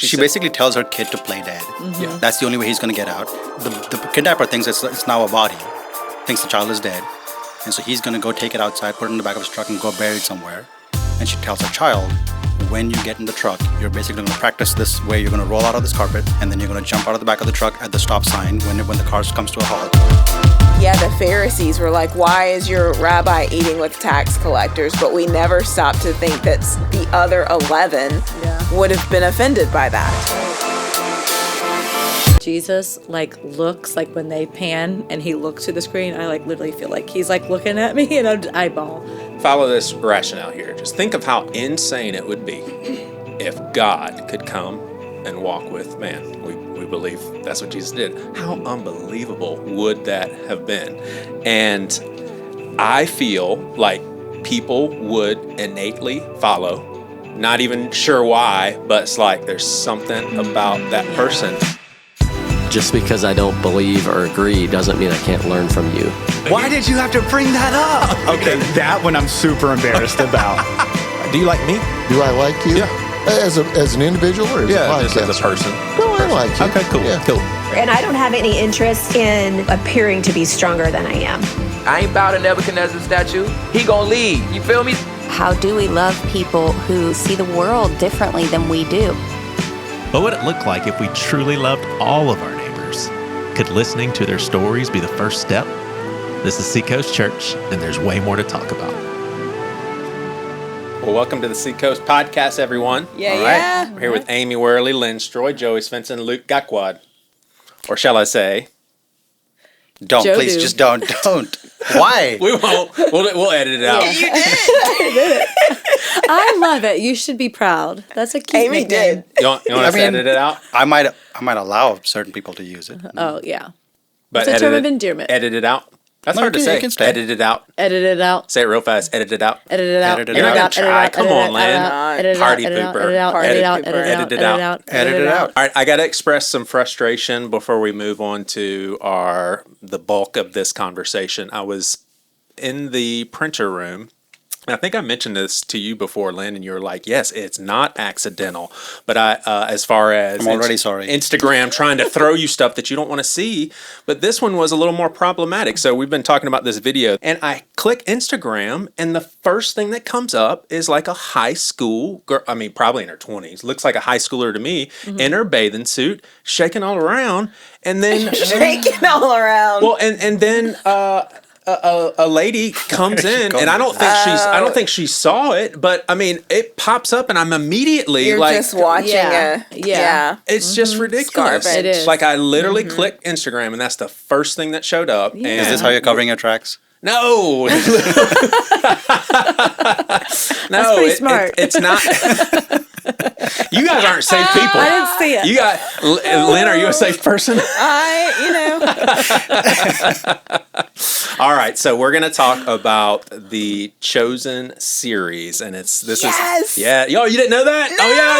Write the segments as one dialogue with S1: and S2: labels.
S1: She basically tells her kid to play dead. Yeah. That's the only way he's going to get out. The kidnapper thinks it's now a body, thinks the child is dead. And so he's going to go take it outside, put it in the back of his truck, and go bury it somewhere. And she tells her child, when you get in the truck, you're basically going to practice this way. You're going to roll out of this carpet, and then you're going to jump out of the back of the truck at the stop sign when the car comes to a halt.
S2: Yeah, the Pharisees were like, why is your rabbi eating with tax collectors? But we never stopped to think that the other 11 would have been offended by that.
S3: Jesus looks like when they pan and he looks to the screen, I literally feel like he's looking at me and I'm eyeball.
S4: Follow this rationale here. Just think of how insane it would be if God could come and walk with man. We believe that's what Jesus did. How unbelievable would that have been? And I feel like people would innately follow, not even sure why, but it's like there's something about that person.
S5: Just because I don't believe or agree doesn't mean I can't learn from you.
S6: Why did you have to bring that up?
S7: Okay, that one I'm super embarrassed about.
S4: Do you like me?
S8: Do I like you?
S4: Yeah.
S8: As an individual or as a podcast?
S4: Just as a person.
S8: No, I like you.
S4: Okay, cool.
S8: Yeah.
S4: Cool.
S9: And I don't have any interest in appearing to be stronger than I am.
S10: I ain't bow to Nebuchadnezzar's statue. He gonna lead. You feel me?
S11: How do we love people who see the world differently than we do?
S12: What would it look like if we truly loved all of our neighbors? Could listening to their stories be the first step? This is Seacoast Church, and there's way more to talk about.
S4: Well, welcome to the Seacoast podcast, everyone.
S2: Yeah,
S4: all right. We're here with Amy Worley, Lynne Stroy, Joey Svendsen, Luke Gaikwad. Or shall I say?
S1: Don't,
S3: Joe
S1: please,
S3: do.
S1: just don't. Why?
S4: We won't. We'll edit it out.
S2: You did. I did it.
S3: I love it. You should be proud. That's a cute
S2: Amy
S3: nickname.
S2: did.
S4: You want us to edit it out?
S1: I might allow certain people to use it.
S3: Oh, yeah.
S4: But
S3: It's a term of endearment.
S4: Edit it out. That's
S1: No,
S4: hard to
S1: you
S4: say.
S1: can stay.
S4: Edit it out.
S3: Edit it out.
S4: Say it real fast. Edit it out.
S3: Edit it out.
S1: Edit it
S3: Edit
S1: out.
S3: it out.
S4: Try. Come on, Lynn.
S3: Edit it out.
S4: Party
S3: Edit it out.
S4: pooper.
S3: Edit it out.
S2: Party
S3: Edit it out.
S2: pooper.
S3: Edit it out.
S1: Edit it out.
S4: All right, I got to express some frustration before we move on to the bulk of this conversation. I was in the printer room. I think I mentioned this to you before, Lynn, and you were like, yes, it's not accidental. But as far as
S1: I'm already sorry.
S4: Instagram trying to throw you stuff that you don't want to see, but this one was a little more problematic. So we've been talking about this video, and I click Instagram, and the first thing that comes up is like a high school girl, I mean, probably in her 20s, looks like a high schooler to me, in her bathing suit, shaking all around, and then...
S2: Shaking all around.
S4: Well, and then... a lady comes in, and I don't think she saw it, but I mean, it pops up, and I'm immediately
S2: You're just watching
S3: Yeah.
S4: It's just ridiculous.
S2: Garbage.
S3: It is.
S4: Like I literally clicked Instagram, and that's the first thing that showed up.
S3: Yeah.
S4: And
S1: Is this how you're covering your tracks?
S4: No.
S3: That's pretty smart.
S4: It's not. You guys aren't safe people.
S3: I didn't see it.
S4: You got Lynn. Are you a safe person? All right, so we're gonna talk about the Chosen series, and this is Yo, you didn't know that? No! Oh yeah,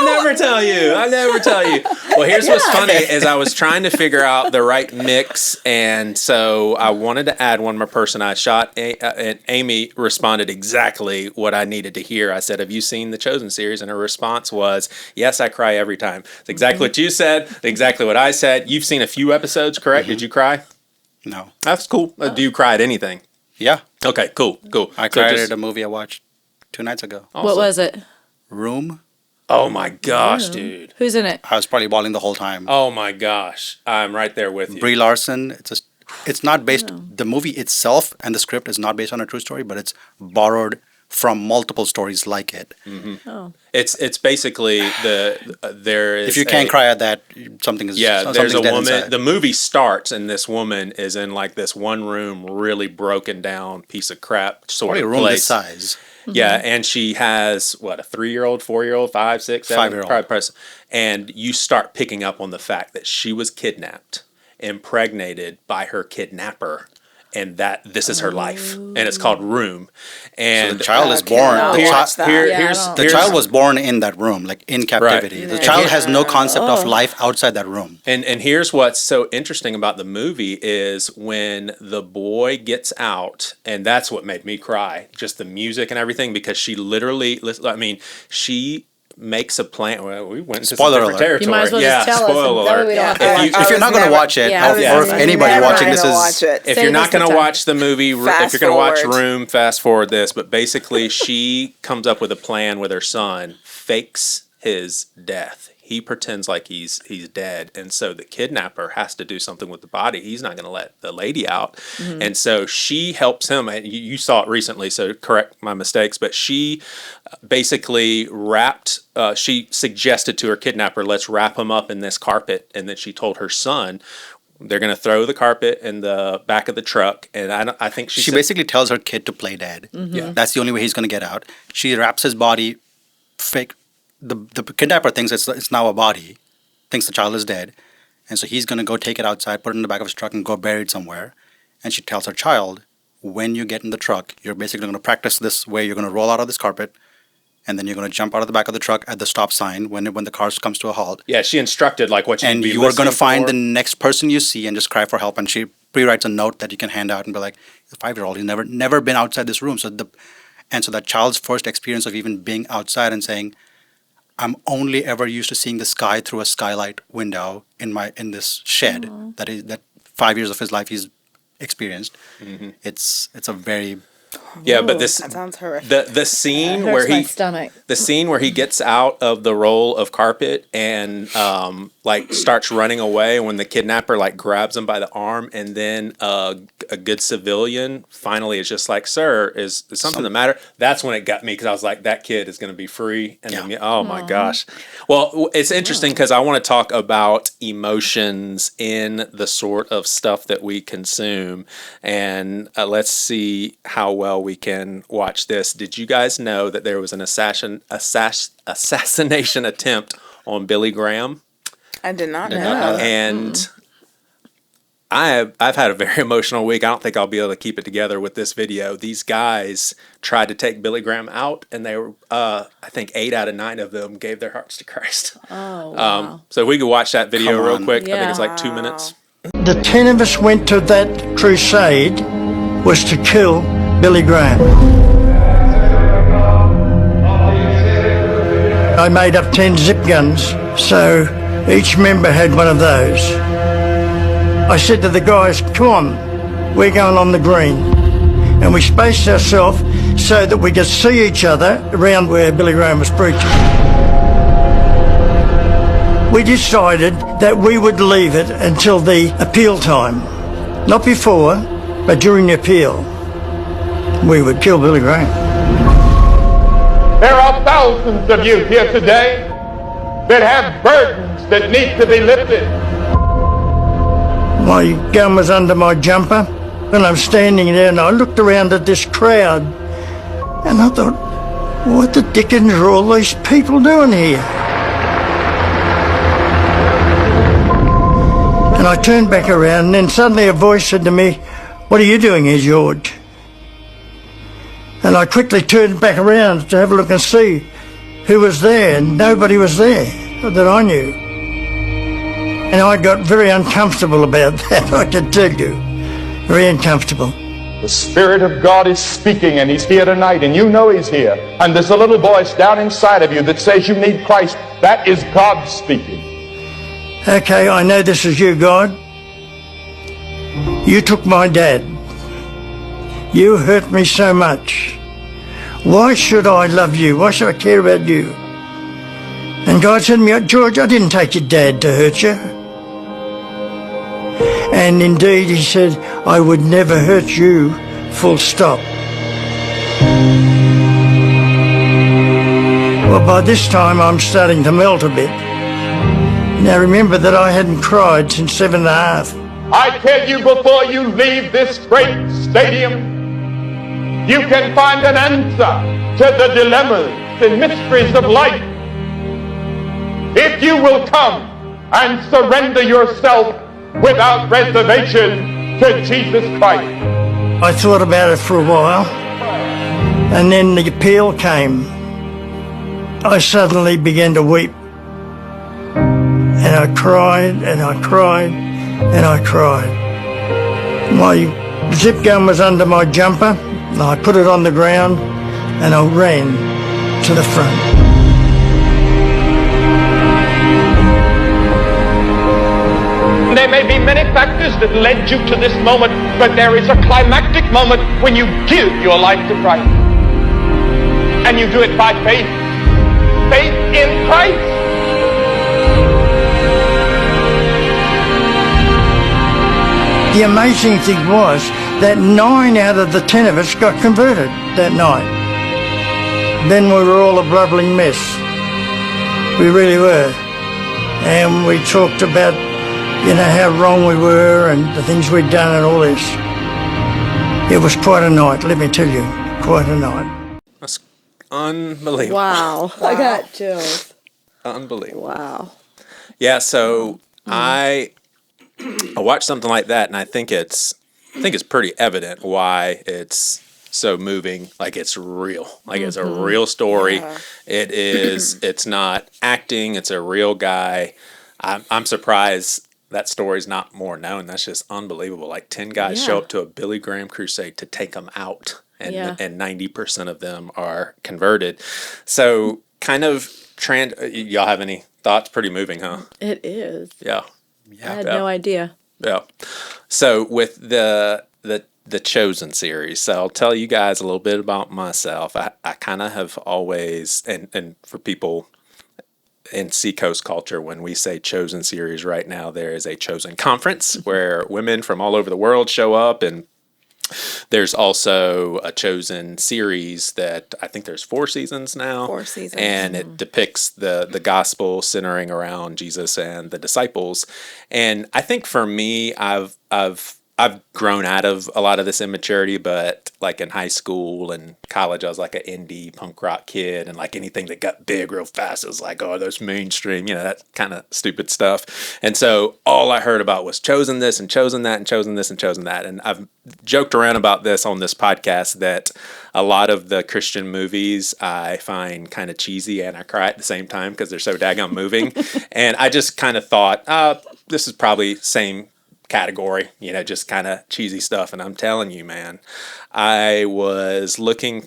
S4: I never tell you. Well, here's what's funny is I was trying to figure out the right mix, and so I wanted to add one more person. I shot, and Amy responded exactly what I needed to hear. I said, "Have you seen the Chosen series?" And her response was, "Yes, I cry every time." It's exactly what you said, exactly what I said. You've seen a few episodes, correct? Mm-hmm. Did you cry?
S1: No.
S4: That's cool. Do you cry at anything?
S1: Yeah.
S4: Okay, cool.
S1: I cried at a movie I watched 2 nights ago.
S4: Awesome.
S3: What was it?
S1: Room.
S4: Oh my gosh, dude.
S3: Who's in it?
S1: I was probably bawling the whole time.
S4: Oh my gosh. I'm right there with you.
S1: Brie Larson. It's not based. The movie itself and the script is not based on a true story, but it's borrowed from multiple stories like it.
S4: Mm-hmm. Oh. It's basically there is.
S1: If you can't cry at that, something is.
S4: Yeah, there's a woman.
S1: Inside.
S4: The movie starts, and this woman is in like this one room, really broken down piece of crap sort of
S1: room
S4: place.
S1: This size.
S4: Yeah, and she has a 3-year-old, 4-year-old, 5, 6, 7,
S1: 5-year-old.
S4: And you start picking up on the fact that she was kidnapped, impregnated by her kidnapper, and that this is her life, and it's called Room. And
S1: so the child is born. The child was born in that room, like in captivity. Right. The child has no concept of life outside that room.
S4: And here's what's so interesting about the movie is when the boy gets out, and that's what made me cry, just the music and everything, because she literally, I mean, she makes a plan. Well, we went into
S1: Spoiler
S4: some different
S1: alert.
S4: territory.
S3: You might as well just tell us.
S4: Spoiler
S3: That way
S4: alert.
S3: we don't have to
S1: If you're not going to watch it, or if anybody watching this is,
S4: if you're not going to watch the movie, if you're going to watch
S2: forward.
S4: Room, fast forward this. But basically, she comes up with a plan with her son, fakes his death. He pretends like he's dead, and so the kidnapper has to do something with the body. He's not going to let the lady out, and so she helps him. And you saw it recently, so correct my mistakes. But she basically she suggested to her kidnapper, "Let's wrap him up in this carpet," and then she told her son, they're going to throw the carpet in the back of the truck, and I think she
S1: basically tells her kid to play dead.
S4: Yeah,
S1: that's the only way he's going to get out. She wraps his body fake. The kidnapper thinks it's now a body, thinks the child is dead, and so he's going to go take it outside, put it in the back of his truck, and go bury it somewhere. And she tells her child, when you get in the truck, you're basically going to practice this way. You're going to roll out of this carpet, and then you're going to jump out of the back of the truck at the stop sign when the car comes to a halt.
S4: Yeah, she instructed like what you
S1: and you are going to find the next person you see and just cry for help. And she pre-writes a note that you can hand out and be like, the 5-year-old, he's never been outside this room. So that child's first experience of even being outside and saying, I'm only ever used to seeing the sky through a skylight window in this shed that 5 years of his life he's experienced. Mm-hmm. It's a very
S4: but
S2: that sounds horrific.
S4: The scene where he gets out of the roll of carpet and like starts running away when the kidnapper like grabs him by the arm, and then a good civilian finally is just like, "Sir, is something the matter?" That's when it got me, because I was like, that kid is going to be free. And then, oh my gosh. Well, it's interesting because I want to talk about emotions in the sort of stuff that we consume, and let's see how well we can watch this. Did you guys know that there was an assassination attempt on Billy Graham?
S2: I did not know.
S4: And I've had a very emotional week. I don't think I'll be able to keep it together with this video. These guys tried to take Billy Graham out, and they were, I think 8 out of 9 of them gave their hearts to Christ.
S3: Oh, wow.
S4: So we could watch that video real quick. Yeah. I think it's like 2 minutes.
S13: The 10 of us went to that crusade was to kill Billy Graham. I made up 10 zip guns, so each member had one of those. I said to the guys, come on, we're going on the green. And we spaced ourselves so that we could see each other around where Billy Graham was preaching. We decided that we would leave it until the appeal time. Not before, but during the appeal. We would kill Billy Graham.
S14: There are thousands of you here today that have burdens that need to be lifted.
S13: My gun was under my jumper, and I'm standing there, and I looked around at this crowd, and I thought, what the dickens are all these people doing here? And I turned back around, and then suddenly a voice said to me, what are you doing here, George? And I quickly turned back around to have a look and see who was there, and nobody was there that I knew. And I got very uncomfortable about that, I can tell you. Very uncomfortable.
S14: The Spirit of God is speaking, and He's here tonight, and you know He's here. And there's a little voice down inside of you that says you need Christ. That is God speaking.
S13: Okay, I know this is you, God. You took my dad. You hurt me so much. Why should I love you? Why should I care about you? And God said to me, George, I didn't take your dad to hurt you. And indeed, He said, I would never hurt you, full stop. Well, by this time, I'm starting to melt a bit. Now, remember that I hadn't cried since 7.5.
S14: I tell you, before you leave this great stadium, you can find an answer to the dilemmas and mysteries of life. If you will come and surrender yourself without reservation to Jesus Christ.
S13: I thought about it for a while, and then the appeal came. I suddenly began to weep. And I cried, and I cried, and I cried. My zip gun was under my jumper. I put it on the ground, and I ran to the front.
S14: many factors that led you to this moment, but there is a climactic moment when you give your life to Christ. And you do it by faith. Faith in Christ.
S13: The amazing thing was that 9 out of the 10 of us got converted that night. Then we were all a blubbering mess. We really were. And we talked about, how wrong we were and the things we'd done and all this. It was quite a night, let me tell you. Quite a night.
S4: That's unbelievable.
S3: Wow. I got chills.
S4: Unbelievable.
S3: Wow.
S4: Yeah, so I watched something like that, and I think it's pretty evident why it's so moving. Like, it's real. Like, it's a real story. Yeah. It is. It's not acting. It's a real guy. I'm surprised that story's not more known. That's just unbelievable. Like, 10 guys show up to a Billy Graham crusade to take them out, and 90% of them are converted. So, kind of y'all have any thoughts? Pretty moving, huh?
S3: It is.
S4: Yeah.
S3: I had no idea.
S4: Yeah. So with the Chosen series, so I'll tell you guys a little bit about myself. I kind of have always, and for people in Seacoast culture, when we say Chosen series right now, there is a Chosen conference where women from all over the world show up, and there's also a Chosen series that I think there's 4 seasons now.
S2: 4 seasons.
S4: And it depicts the gospel centering around Jesus and the disciples. And I think for me, I've grown out of a lot of this immaturity, but like in high school and college, I was like an indie punk rock kid, and like anything that got big real fast, it was like, oh, those mainstream, that kind of stupid stuff. And so all I heard about was chosen this and chosen that and chosen this and chosen that. And I've joked around about this on this podcast that a lot of the Christian movies I find kind of cheesy, and I cry at the same time because they're so daggone moving. And I just kind of thought, this is probably same category, just kind of cheesy stuff. And I'm telling you, man, I was looking,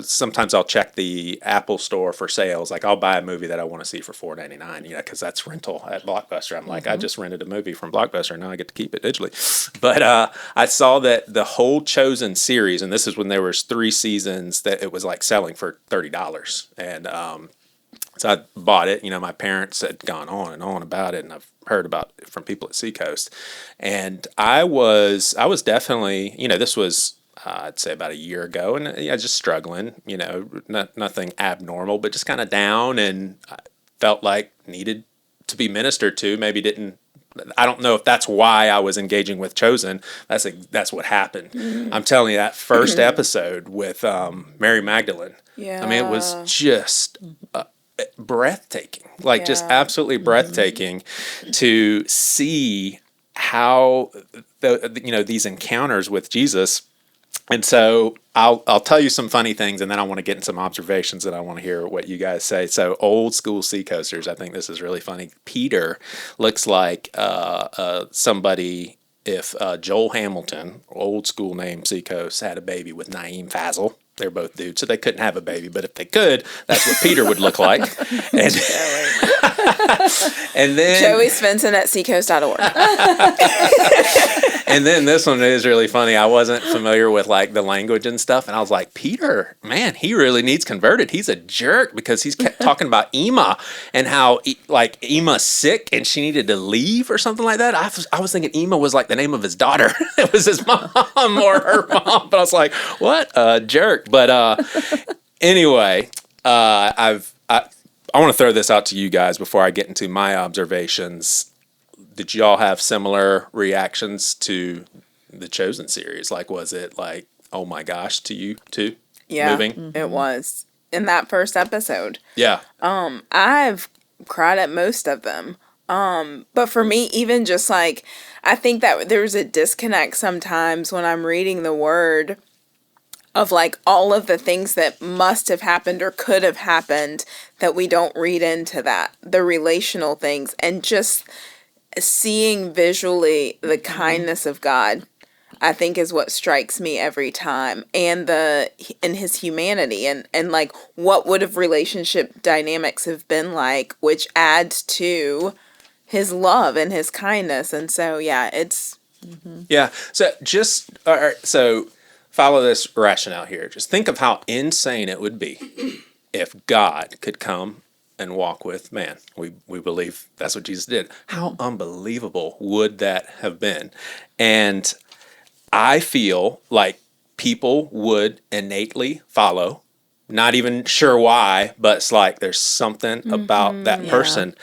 S4: sometimes I'll check the Apple store for sales. Like, I'll buy a movie that I want to see for $4.99, because that's rental at Blockbuster. I'm like, I just rented a movie from Blockbuster, now I get to keep it digitally. But I saw that the whole Chosen series, and this is when there was 3 seasons, that it was like selling for $30. And so I bought it. My parents had gone on and on about it, and I've heard about it from people at Seacoast. And I was definitely, this was, I'd say about a year ago, and just struggling, nothing abnormal, but just kind of down, and I felt like needed to be ministered to. I don't know if that's why I was engaging with Chosen. That's what happened. Mm-hmm. I'm telling you, that first episode with Mary Magdalene. Yeah. I mean, it was just breathtaking, just absolutely breathtaking to see how these encounters with Jesus. And so I'll tell you some funny things, and then I want to get in some observations, and I want to hear what you guys say. So, old school Seacoasters, I think this is really funny. Peter looks like somebody if Joel Hamilton, old school name Seacoast, had a baby with Naeem Fazal. They're both dudes, so they couldn't have a baby. But if they could, that's what Peter would look like. And, and then
S2: Joey Svendsen at seacoast.org.
S4: And then this one is really funny. I wasn't familiar with like the language and stuff, and I was like, Peter, man, he really needs converted. He's a jerk, because he's kept talking about Ema and how like Ema's sick and she needed to leave or something like that. I was thinking Ema was like the name of his daughter. It was his mom or her mom. But I was like, what a jerk. But anyway, I want to throw this out to you guys before I get into my observations. Did y'all have similar reactions to the Chosen series? Like, was it like, oh my gosh, to you too?
S2: Yeah,
S4: moving?
S2: It was. In that first episode.
S4: Yeah.
S2: I've cried at most of them. But for me, even just like, I think that there's a disconnect sometimes when I'm reading the word of like all of the things that must have happened or could have happened that we don't read into that, the relational things, and just seeing visually the kindness of God, I think, is what strikes me every time, and his humanity, and like what would have relationship dynamics have been like, which adds to his love and his kindness. And so, yeah, it's...
S4: Yeah. So all right, so follow this rationale here. Just think of how insane it would be if God could come and walk with man. We believe that's what Jesus did. How unbelievable would that have been? And I feel like people would innately follow. Not even sure why, but it's like there's something about that person.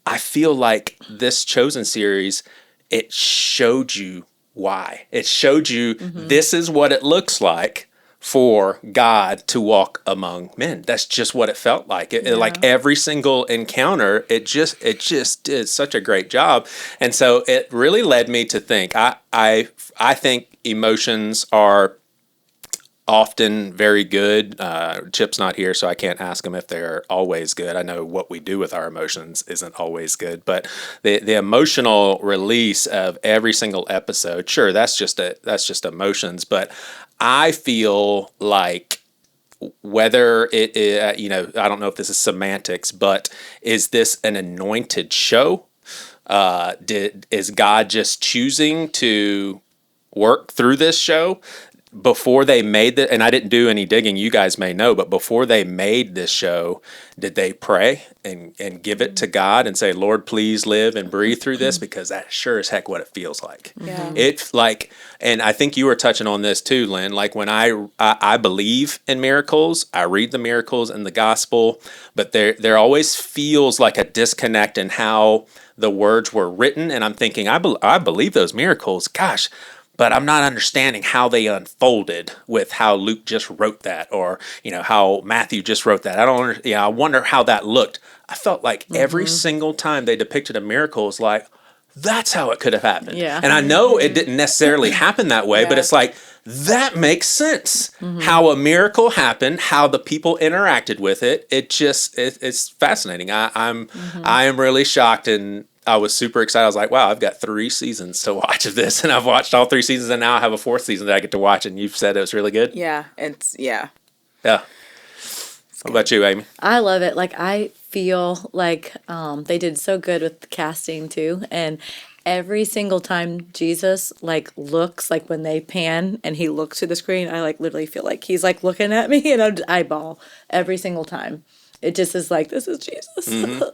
S4: I feel like this Chosen series, it showed you why. It showed you this is what it looks like for God to walk among men. That's just what it felt like. It like every single encounter, it just did such a great job. And so it really led me to think. I think emotions are often very good. Chip's not here, so I can't ask him if they're always good. I know what we do with our emotions isn't always good, but the emotional release of every single episode, sure, that's just emotions. But I feel like whether it is, I don't know if this is semantics, but is this an anointed show? Is God just choosing to work through this show? Before they made and I didn't do any digging, you guys may know, but before they made this show, did they pray and give it to God and say, Lord, please live and breathe through this? Because that's sure as heck what it feels like.
S2: Yeah.
S4: It's like, and I think you were touching on this too, Lynn, like when I believe in miracles, I read the miracles in the gospel, but there always feels like a disconnect in how the words were written. And I'm thinking, I believe those miracles, gosh, but I'm not understanding how they unfolded with how Luke just wrote that, or how Matthew just wrote that. I wonder how that looked. I felt like every single time they depicted a miracle, it's like that's how it could have happened.
S3: Yeah.
S4: And I know it didn't necessarily happen that way, but it's like that makes sense. How a miracle happened, how the people interacted with it. It's fascinating. I am really shocked, and I was super excited. I was like, wow, I've got 3 seasons to watch of this, and I've watched all 3 seasons, and now I have a 4th season that I get to watch, and you've said it was really good?
S2: Yeah,
S4: Yeah. What about you, Amy?
S3: I love it. Like, I feel like they did so good with the casting, too, and every single time Jesus, looks, when they pan and he looks to the screen, I, literally feel like he's, looking at me, and I'd eyeball every single time. It just is like, this is Jesus.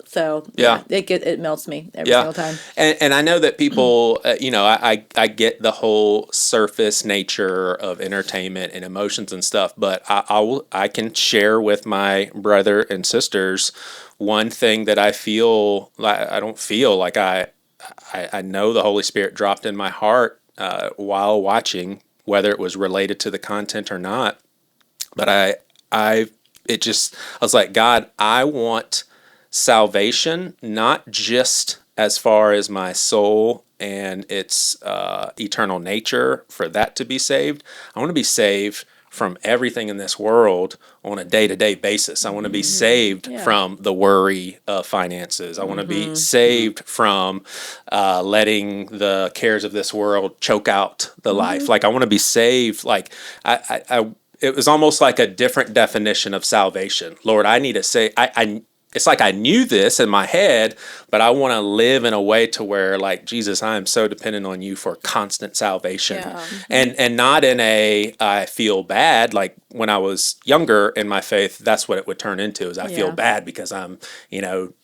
S3: So it melts me every single time.
S4: And I know that people, I get the whole surface nature of entertainment and emotions and stuff, but I can share with my brother and sisters one thing that I feel like I don't feel like I know the Holy Spirit dropped in my heart while watching, whether it was related to the content or not. But I was like, God, I want salvation, not just as far as my soul and its eternal nature for that to be saved. I want to be saved from everything in this world on a day-to-day basis. I want to be saved from the worry of finances. I want to be saved from letting the cares of this world choke out the life. Like, I want to be saved. Like, it was almost like a different definition of salvation. Lord, I need to say, it's like I knew this in my head, but I want to live in a way to where, like, Jesus, I am so dependent on you for constant salvation. And not in I feel bad. Like, when I was younger in my faith, that's what it would turn into, is I feel bad because I'm,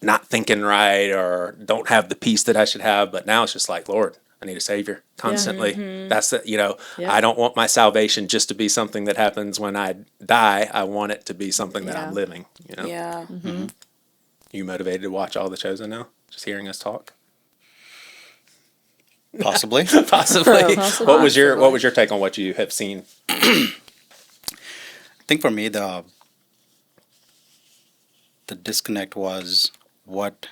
S4: not thinking right or don't have the peace that I should have. But now it's just like, Lord, I need a savior constantly. That's I don't want my salvation just to be something that happens when I die. I want it to be something that I'm living, You motivated to watch all The Chosen now? Just hearing us talk?
S1: Possibly.
S4: Possibly. What was your take on what you have seen?
S1: I think for me the disconnect was what,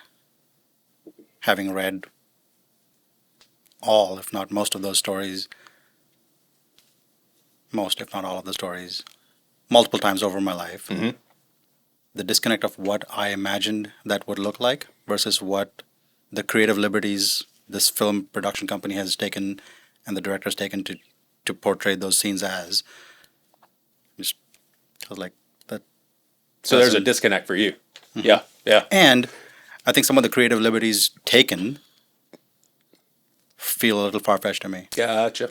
S1: having read all, if not most of those stories, most, if not all of the stories, multiple times over my life. The disconnect of what I imagined that would look like versus what the creative liberties this film production company has taken and the director has taken to portray those scenes as. I was like, that.
S4: So there's a disconnect for you. Yeah.
S1: And I think some of the creative liberties taken feel a little far-fetched to me.
S4: Gotcha.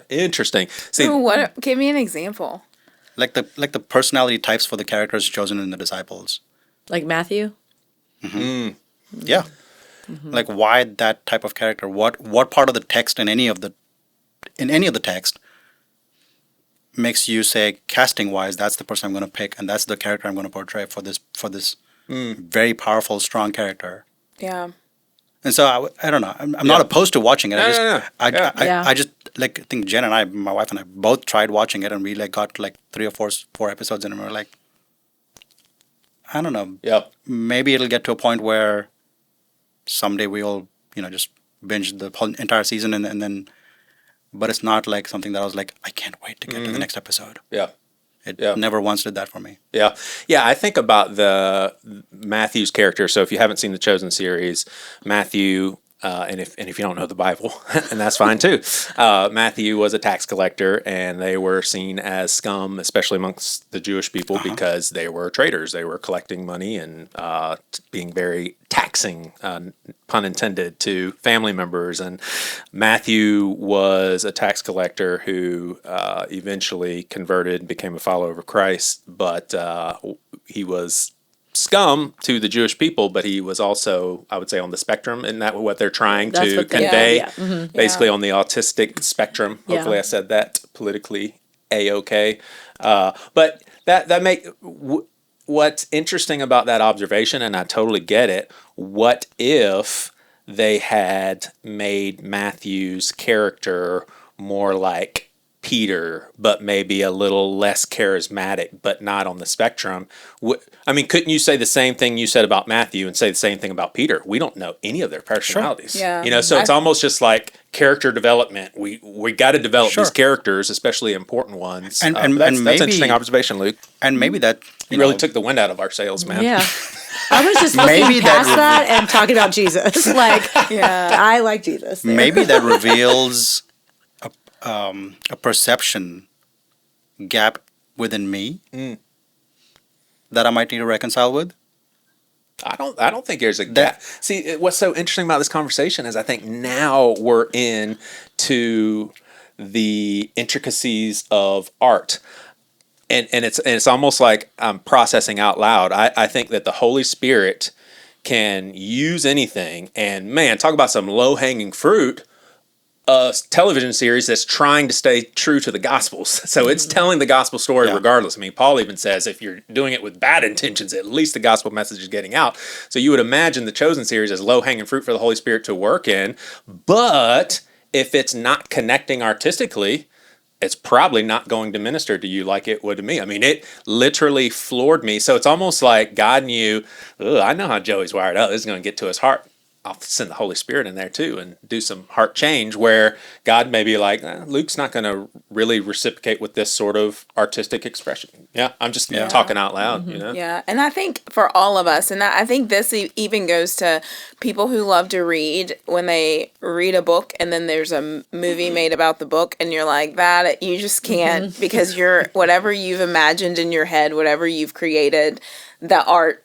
S4: Interesting. See,
S2: give me an example.
S1: Like the personality types for the characters chosen in the disciples.
S3: Like Matthew?
S1: Mm-hmm. Yeah. Mm-hmm. Like why that type of character? What part of the text in any of the text makes you say, casting wise, that's the person I'm going to pick, and that's the character I'm going to portray for this very powerful, strong character.
S2: Yeah.
S1: And so I don't know. I'm not opposed to watching it. I just like I think Jen and I, my wife and I, both tried watching it, and we like got like 3 or 4 episodes in, and we were like, I don't know.
S4: Yep.
S1: Maybe it'll get to a point where someday we'll just binge the whole entire season, and then. But it's not like something that I was like, I can't wait to get to the next episode.
S4: Yeah.
S1: It never once did that for me.
S4: Yeah. Yeah, I think about the Matthew's character. So if you haven't seen the Chosen series, Matthew, and if you don't know the Bible, and that's fine too, Matthew was a tax collector, and they were seen as scum, especially amongst the Jewish people, because they were traitors. They were collecting money and being very taxing, pun intended, to family members. And Matthew was a tax collector who eventually converted, became a follower of Christ, but he was scum to the Jewish people, but he was also, I would say, on the spectrum. Isn't that what they're trying to convey? Yeah. Mm-hmm. Basically on the autistic spectrum. Hopefully I said that politically A-okay. But that make... What's interesting about that observation, and I totally get it, what if they had made Matthew's character more like Peter, but maybe a little less charismatic, but not on the spectrum? I mean, couldn't you say the same thing you said about Matthew and say the same thing about Peter? We don't know any of their personalities.
S2: Sure. Yeah.
S4: So it's almost just like character development. We got to develop these characters, especially important ones. And that's an interesting observation, Luke.
S1: And maybe that
S4: you really took the wind out of our sails, man.
S3: Yeah. I was just looking past that and talking about Jesus. I like Jesus. There.
S1: Maybe that reveals a perception gap within me that I might need to reconcile with.
S4: I don't think there's a gap. See, what's so interesting about this conversation is I think now we're into the intricacies of art. And it's almost like I'm processing out loud. I think that the Holy Spirit can use anything. And man, talk about some low-hanging fruit. A television series that's trying to stay true to the Gospels. So it's telling the gospel story regardless. I mean, Paul even says if you're doing it with bad intentions, at least the gospel message is getting out. So you would imagine the Chosen series as low-hanging fruit for the Holy Spirit to work in. But if it's not connecting artistically, it's probably not going to minister to you like it would to me. I mean, it literally floored me. So it's almost like God knew, I know how Joey's wired up. This is going to get to his heart. I'll send the Holy Spirit in there too and do some heart change where God may be like, Luke's not going to really reciprocate with this sort of artistic expression. Yeah, I'm just talking out loud,
S2: Yeah, and I think for all of us, and I think this even goes to people who love to read, when they read a book and then there's a movie made about the book and you're like, that you just can't because you're whatever you've imagined in your head, whatever you've created, the art,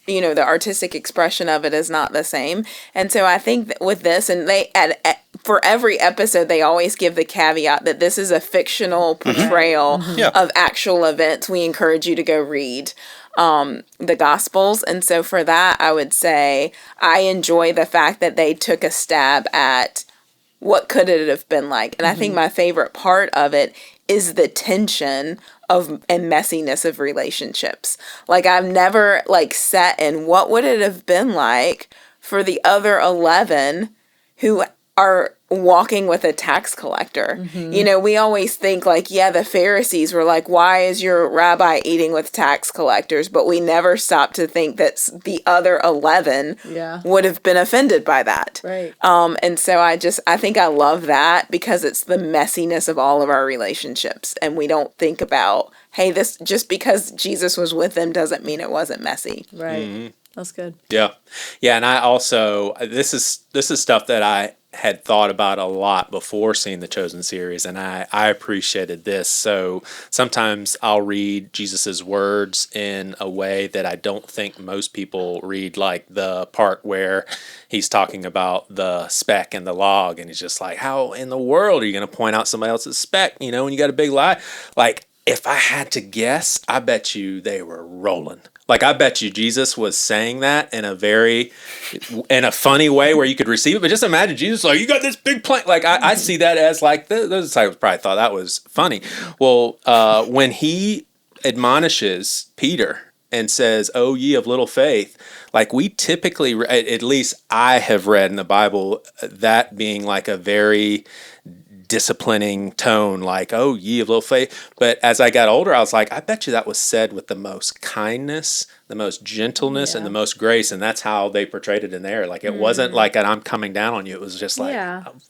S2: the artistic expression of it is not the same. And so I think that with this, and they for every episode, they always give the caveat that this is a fictional portrayal of actual events. We encourage you to go read the Gospels. And so for that, I would say I enjoy the fact that they took a stab at what could it have been like. And I think my favorite part of it is the tension and messiness of relationships. Like I've never sat in what would it have been like for the other 11 who are walking with a tax collector. We always think the Pharisees were like, why is your rabbi eating with tax collectors? But we never stop to think that the other 11 would have been offended by that.
S3: Right.
S2: And so I think I love that because it's the messiness of all of our relationships. And we don't think about, hey, this just because Jesus was with them doesn't mean it wasn't messy.
S3: Right. That's good.
S4: Yeah. Yeah, and I also this is stuff that I had thought about a lot before seeing the Chosen series, and I appreciated this. So sometimes I'll read Jesus's words in a way that I don't think most people read, like the part where he's talking about the speck and the log, and he's just like, how in the world are you going to point out somebody else's speck, when you got a big lie? Like, if I had to guess, I bet you they were rolling. Like, I bet you Jesus was saying that in a funny way where you could receive it. But just imagine Jesus like, you got this big plank. Like, I see that as like, those disciples probably thought that was funny. Well, when he admonishes Peter and says, "Oh, ye of little faith," like, we typically, at least I have read in the Bible, that being like a very disciplining tone, like, "Oh, ye of little faith." But as I got older, I was like, I bet you that was said with the most kindness, the most gentleness, and the most grace, and that's how they portrayed it in there. Like, it wasn't like I'm coming down on you. It was just like,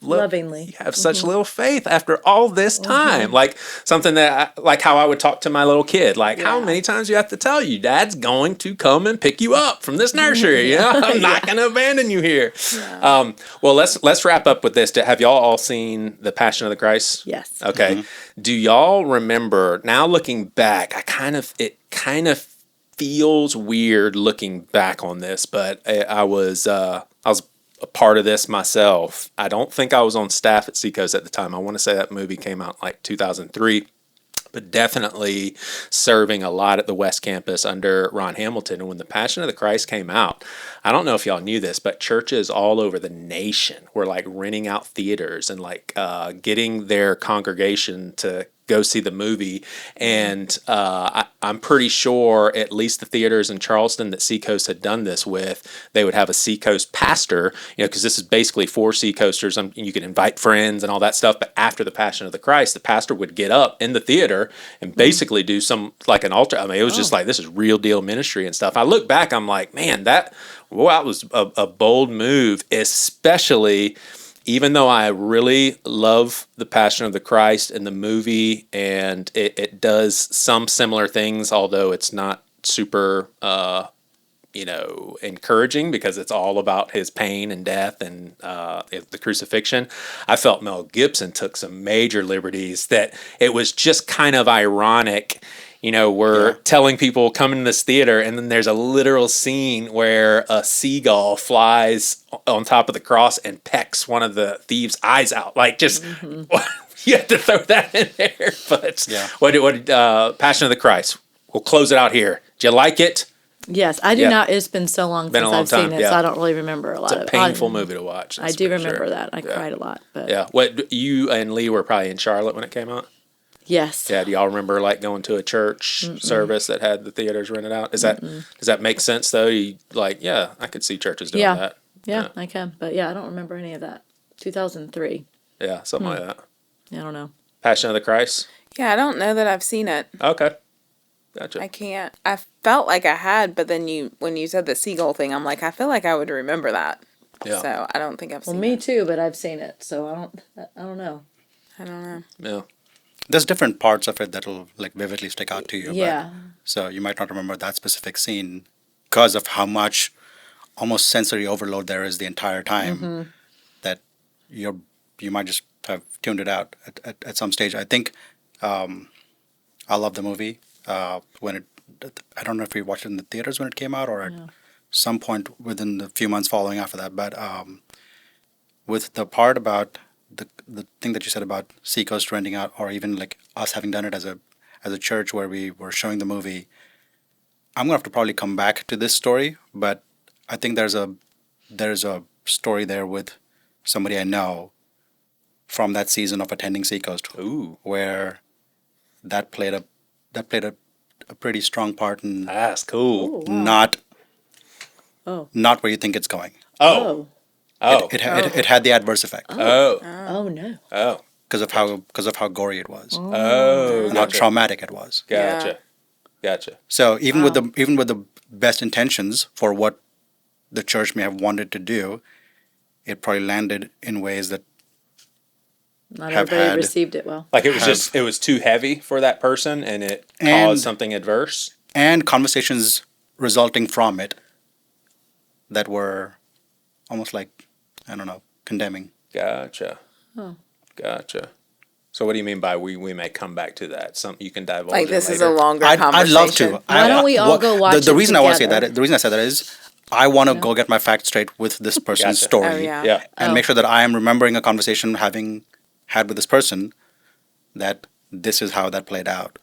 S3: lovingly.
S4: You have such little faith after all this time. Like, something that, like how I would talk to my little kid. Like, how many times do you have to tell you, Dad's going to come and pick you up from this nursery? I'm not going to abandon you here. Yeah. Well, let's wrap up with this. Have y'all all seen The Passion of the Christ?
S3: Yes.
S4: Okay. Do y'all remember, now looking back, it kind of feels weird looking back on this, but I was a part of this myself. I don't think I was on staff at Seacoast at the time. I want to say that movie came out like 2003, but definitely serving a lot at the West Campus under Ron Hamilton. And when The Passion of the Christ came out, I don't know if y'all knew this, but churches all over the nation were like renting out theaters and like getting their congregation to go see the movie. And I'm pretty sure at least the theaters in Charleston that Seacoast had done this with, they would have a Seacoast pastor, because this is basically for Seacoasters. You can invite friends and all that stuff. But after The Passion of the Christ, the pastor would get up in the theater and basically do some, like an altar. I mean, it was just like, this is real deal ministry and stuff. I look back, I'm like, man, that was a bold move, especially even though I really love The Passion of the Christ in the movie, and it does some similar things, although it's not super, encouraging, because it's all about his pain and death and the crucifixion. I felt Mel Gibson took some major liberties that it was just kind of ironic. We're telling people come in this theater, and then there's a literal scene where a seagull flies on top of the cross and pecks one of the thieves' eyes out. Like, just you have to throw that in there. But what Passion of the Christ? We'll close it out here. Do you like it?
S3: Yes, I do not. It's been so long since I've seen it, so I don't really remember a lot of it.
S4: It's a painful movie to watch.
S3: I do remember that. I cried a lot. But
S4: yeah. What, you and Lee were probably in Charlotte when it came out?
S3: Yes.
S4: Yeah. Do y'all remember like going to a church service that had the theaters rented out? Does that make sense though? I could see churches doing that.
S3: Yeah, I can. But I don't remember any of that. 2003.
S4: Yeah, something like that.
S3: I don't know.
S4: Passion of the Christ?
S2: Yeah, I don't know that I've seen it.
S4: Okay. Gotcha.
S2: I can't. I felt like I had, but then when you said the seagull thing, I'm like, I feel like I would remember that. Yeah. So I don't think I've seen it.
S3: Well, me too, but I've seen it, so I don't know.
S2: I don't know.
S4: Yeah.
S1: There's different parts of it that'll like vividly stick out to you.
S3: Yeah.
S1: So you might not remember that specific scene because of how much almost sensory overload there is the entire time that you might just have tuned it out at some stage. I think I love the movie I don't know if we watched it in the theaters when it came out or at some point within the few months following after that. But with the part about the thing that you said about Seacoast renting out, or even like us having done it as a church where we were showing the movie, I'm gonna have to probably come back to this story, but I think there's a story there with somebody I know from that season of attending Seacoast, where that played a pretty strong part in.
S4: That's cool.
S1: Not where you think it's going. It had the adverse effect.
S3: No.
S1: Because of how gory it was.
S4: And
S1: how traumatic it was.
S4: Gotcha.
S1: So even with the best intentions for what the church may have wanted to do, it probably landed in ways that
S3: not everybody received it well.
S4: Like it was too heavy for that person, and it caused something adverse.
S1: And conversations resulting from it that were almost like, I don't know, condemning.
S4: Gotcha.
S3: Oh.
S4: Gotcha. So what do you mean by we may come back to that? Something you can divulge
S2: Like this
S4: later?
S2: is a longer
S1: I'd
S2: conversation.
S1: love to.
S3: Why don't we all go watch
S1: the
S3: it
S1: reason I want to say
S3: together?
S1: that, the reason I said that is, I want to go get my facts straight with this person's
S4: Gotcha.
S1: story.
S2: Oh, yeah.
S1: And make sure that I am remembering a conversation having had with this person, that this is how that played out.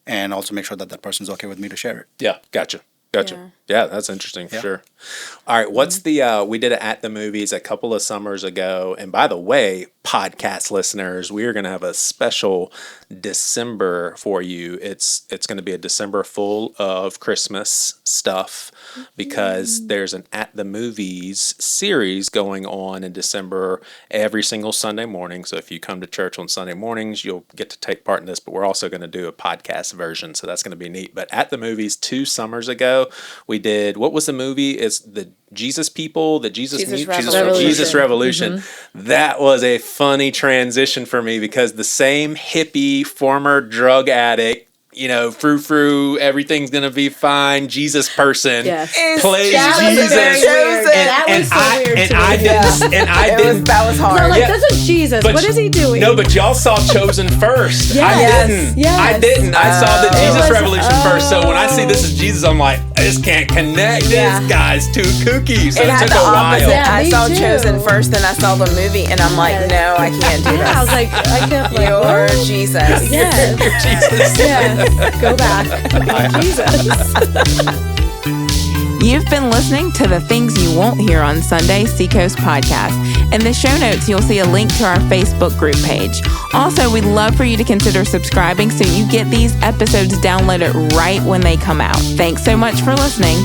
S1: And also make sure that that person's okay with me to share it.
S4: Yeah, gotcha. Yeah, that's interesting for sure. All right, what's the we did it at the movies a couple of summers ago, and by the way, podcast listeners, we are going to have a special December for you. It's going to be a December full of Christmas stuff because there's an At the Movies series going on in December every single Sunday morning. So if you come to church on Sunday mornings, you'll get to take part in this, but we're also going to do a podcast version, so that's going to be neat. But At the Movies 2 summers ago, we did, what was the movie? It's the Jesus People, the Jesus Revolution. That was a funny transition for me because the same hippie, former drug addict, you know, frou-frou, everything's gonna be fine, Jesus person plays Jesus.
S2: That was hard.
S3: We're like, that's what Jesus. What is he doing?
S4: No, but y'all saw Chosen first.
S3: Yes.
S4: I didn't.
S3: Yes.
S4: I didn't. I saw the Jesus Revolution first. So when I see this is Jesus, I'm like, I just can't connect. This guy's too kooky. So it
S2: had
S4: took
S2: the
S4: a while.
S2: opposite. I saw
S3: too.
S2: Chosen first, then I saw the movie, and I'm like, no, I can't do this.
S3: I was like, I kept like,
S2: You're
S3: what?
S2: Jesus.
S3: Yes.
S4: Jesus.
S3: Yes. Go back. Jesus.
S2: You've been listening to the Things You Won't Hear on Sunday Seacoast podcast. In the show notes, you'll see a link to our Facebook group page. Also, we'd love for you to consider subscribing so you get these episodes downloaded right when they come out. Thanks so much for listening.